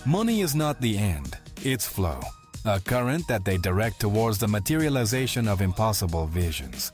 Money is not the end, it's flow, a current that they direct towards the materialization of impossible visions.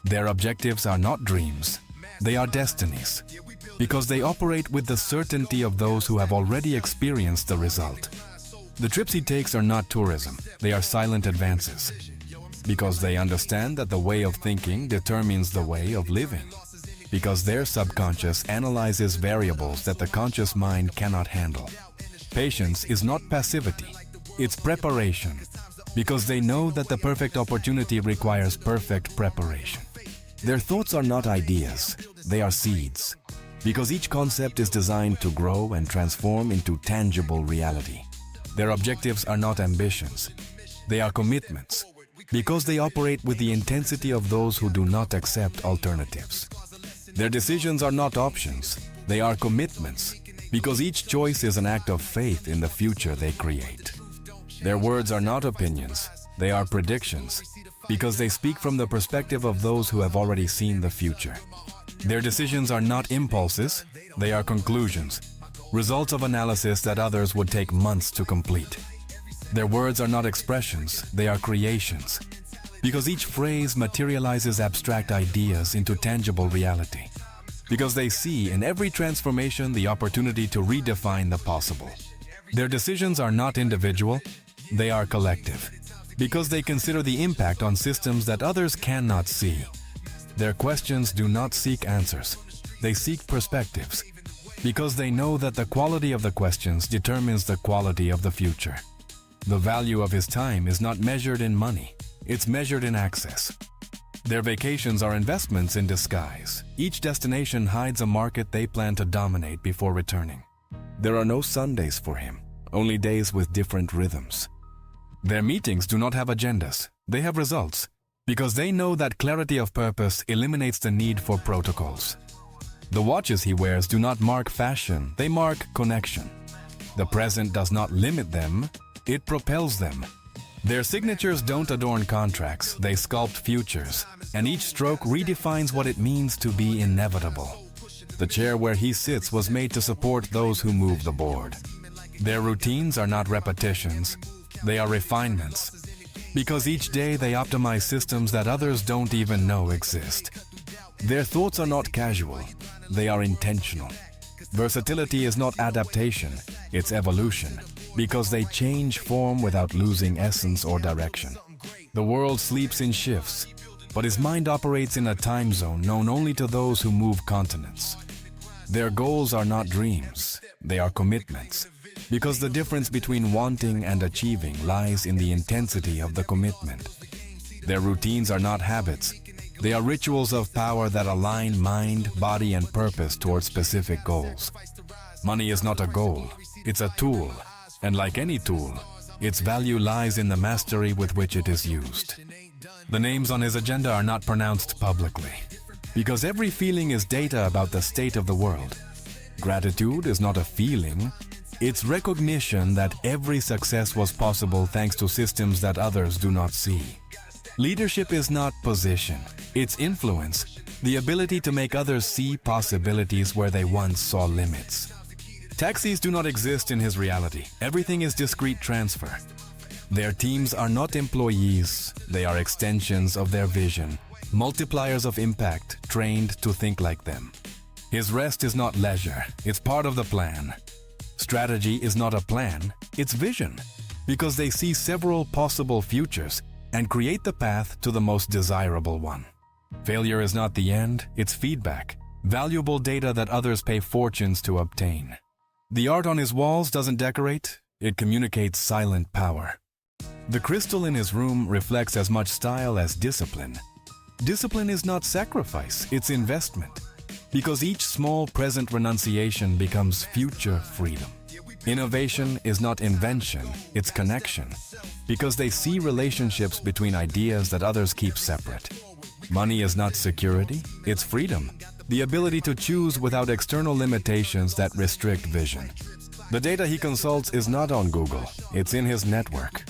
Their objectives are not dreams, they are destinies, because they operate with the certainty of those who have already experienced the result. The trips he takes are not tourism, they are silent advances, because they understand that the way of thinking determines the way of living, because their subconscious analyzes variables that the conscious mind cannot handle. Patience is not passivity, it's preparation, because they know that the perfect opportunity requires perfect preparation. Their thoughts are not ideas, they are seeds, because each concept is designed to grow and transform into tangible reality. Their objectives are not ambitions, they are commitments, because they operate with the intensity of those who do not accept alternatives. Their decisions are not options, they are commitments, because each choice is an act of faith in the future they create. Their words are not opinions, they are predictions, because they speak from the perspective of those who have already seen the future. Their decisions are not impulses, they are conclusions, results of analysis that others would take months to complete. Their words are not expressions, they are creations, because each phrase materializes abstract ideas into tangible reality, because they see in every transformation the opportunity to redefine the possible. Their decisions are not individual, they are collective, because they consider the impact on systems that others cannot see. Their questions do not seek answers, they seek perspectives, because they know that the quality of the questions determines the quality of the future. The value of his time is not measured in money, it's measured in access. Their vacations are investments in disguise. Each destination hides a market they plan to dominate before returning. There are no Sundays for him, only days with different rhythms. Their meetings do not have agendas, they have results, because they know that clarity of purpose eliminates the need for protocols. The watches he wears do not mark fashion, they mark connection. The present does not limit them, it propels them. Their signatures don't adorn contracts, they sculpt futures, and each stroke redefines what it means to be inevitable. The chair where he sits was made to support those who move the board. Their routines are not repetitions, they are refinements, because each day they optimize systems that others don't even know exist. Their thoughts are not casual, they are intentional. Versatility is not adaptation, it's evolution, because they change form without losing essence or direction. The world sleeps in shifts, but his mind operates in a time zone known only to those who move continents. Their goals are not dreams, they are commitments, because the difference between wanting and achieving lies in the intensity of the commitment. Their routines are not habits, they are rituals of power that align mind, body, and purpose towards specific goals. Money is not a goal, it's a tool, and like any tool, its value lies in the mastery with which it is used. The names on his agenda are not pronounced publicly, because every feeling is data about the state of the world. Gratitude is not a feeling, it's recognition that every success was possible thanks to systems that others do not see. Leadership is not position, it's influence, the ability to make others see possibilities where they once saw limits. Taxis do not exist in his reality, everything is discrete transfer. Their teams are not employees, they are extensions of their vision, multipliers of impact trained to think like them. His rest is not leisure, it's part of the plan. Strategy is not a plan, it's vision, because they see several possible futures and create the path to the most desirable one. Failure is not the end, it's feedback, valuable data that others pay fortunes to obtain. The art on his walls doesn't decorate, it communicates silent power. The crystal in his room reflects as much style as discipline. Discipline is not sacrifice, it's investment, because each small present renunciation becomes future freedom. Innovation is not invention, it's connection, because they see relationships between ideas that others keep separate. Money is not security, it's freedom, the ability to choose without external limitations that restrict vision. The data he consults is not on Google, it's in his network.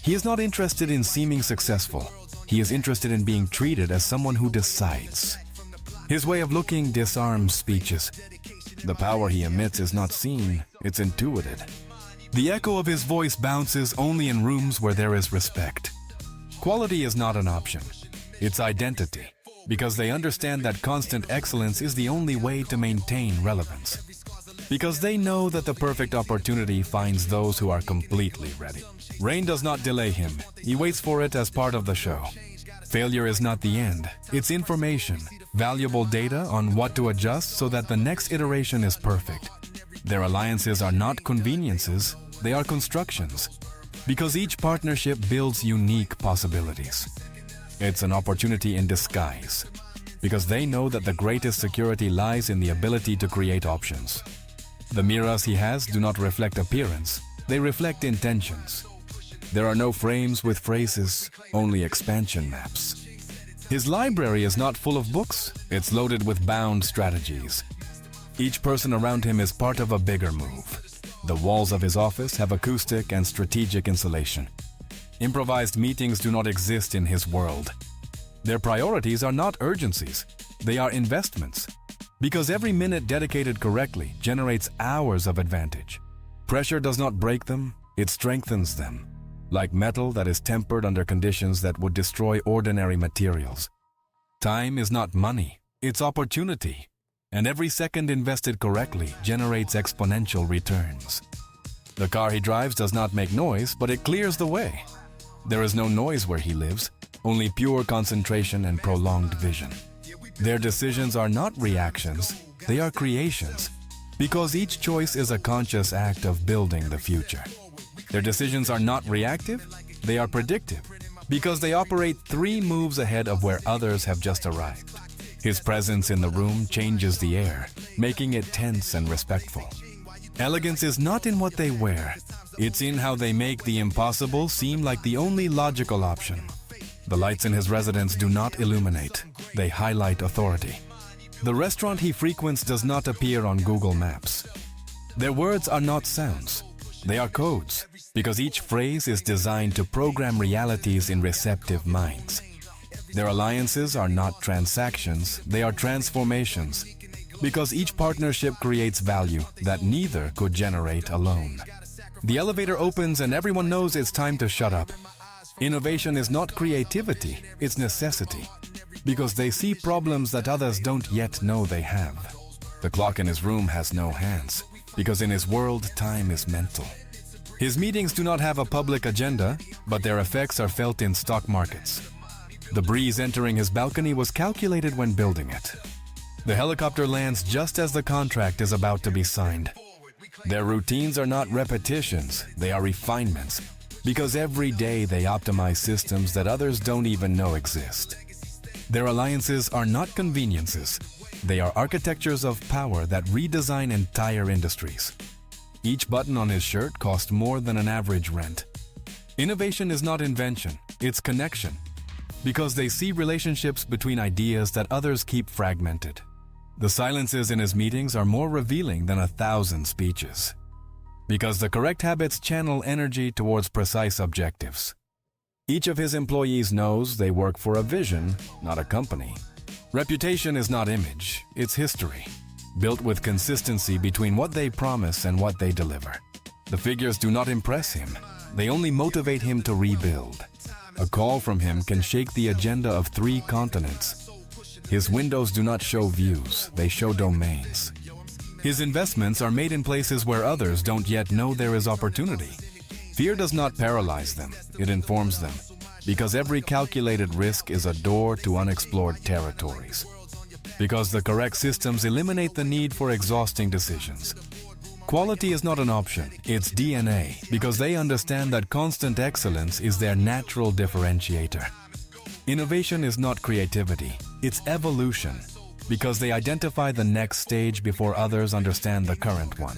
He is not interested in seeming successful, he is interested in being treated as someone who decides. His way of looking disarms speeches. The power he emits is not seen, it's intuited. The echo of his voice bounces only in rooms where there is respect. Quality is not an option, it's identity, because they understand that constant excellence is the only way to maintain relevance. Because they know that the perfect opportunity finds those who are completely ready. Rain does not delay him, he waits for it as part of the show. Failure is not the end, it's information, valuable data on what to adjust so that the next iteration is perfect. Their alliances are not conveniences, they are constructions, because each partnership builds unique possibilities. It's an opportunity in disguise, because they know that the greatest security lies in the ability to create options. The mirrors he has do not reflect appearance, they reflect intentions. There are no frames with phrases, only expansion maps. His library is not full of books, it's loaded with bound strategies. Each person around him is part of a bigger move. The walls of his office have acoustic and strategic insulation. Improvised meetings do not exist in his world. Their priorities are not urgencies, they are investments. Because every minute dedicated correctly generates hours of advantage. Pressure does not break them, it strengthens them. Like metal that is tempered under conditions that would destroy ordinary materials. Time is not money, it's opportunity. And every second invested correctly generates exponential returns. The car he drives does not make noise, but it clears the way. There is no noise where he lives, only pure concentration and prolonged vision. Their decisions are not reactions, they are creations, because each choice is a conscious act of building the future. Their decisions are not reactive, they are predictive, because they operate 3 moves ahead of where others have just arrived. His presence in the room changes the air, making it tense and respectful. Elegance is not in what they wear, it's in how they make the impossible seem like the only logical option. The lights in his residence do not illuminate, they highlight authority. The restaurant he frequents does not appear on Google Maps. Their words are not sounds, they are codes, because each phrase is designed to program realities in receptive minds. Their alliances are not transactions, they are transformations, because each partnership creates value that neither could generate alone. The elevator opens and everyone knows it's time to shut up. Innovation is not creativity, it's necessity, because they see problems that others don't yet know they have. The clock in his room has no hands, because in his world, time is mental. His meetings do not have a public agenda, but their effects are felt in stock markets. The breeze entering his balcony was calculated when building it. The helicopter lands just as the contract is about to be signed. Their routines are not repetitions, they are refinements, because every day they optimize systems that others don't even know exist. Their alliances are not conveniences, they are architectures of power that redesign entire industries. Each button on his shirt costs more than an average rent. Innovation is not invention, it's connection. Because they see relationships between ideas that others keep fragmented. The silences in his meetings are more revealing than 1,000 speeches. Because the correct habits channel energy towards precise objectives. Each of his employees knows they work for a vision, not a company. Reputation is not image, it's history, built with consistency between what they promise and what they deliver. The figures do not impress him, they only motivate him to rebuild. A call from him can shake the agenda of 3 continents. His windows do not show views, they show domains. His investments are made in places where others don't yet know there is opportunity. Fear does not paralyze them, it informs them, because every calculated risk is a door to unexplored territories. Because the correct systems eliminate the need for exhausting decisions. Quality is not an option, it's DNA, because they understand that constant excellence is their natural differentiator. Innovation is not creativity, it's evolution, because they identify the next stage before others understand the current one.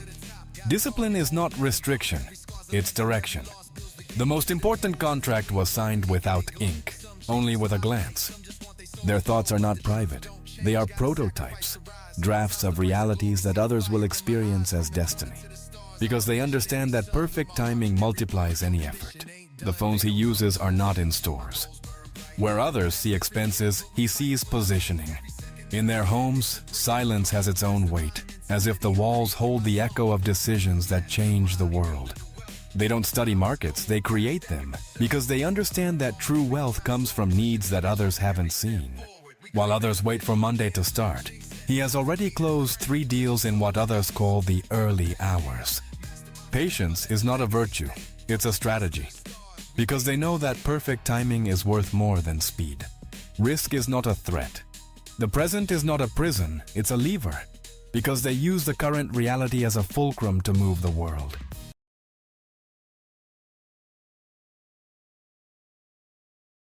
Discipline is not restriction, it's direction. The most important contract was signed without ink, only with a glance. Their thoughts are not private, they are prototypes. Drafts of realities that others will experience as destiny. Because they understand that perfect timing multiplies any effort. The phones he uses are not in stores. Where others see expenses, he sees positioning. In their homes, silence has its own weight, as if the walls hold the echo of decisions that change the world. They don't study markets, they create them, because they understand that true wealth comes from needs that others haven't seen. While others wait for Monday to start, he has already closed 3 deals in what others call the early hours. Patience is not a virtue, it's a strategy, because they know that perfect timing is worth more than speed. Risk is not a threat. The present is not a prison, it's a lever, because they use the current reality as a fulcrum to move the world.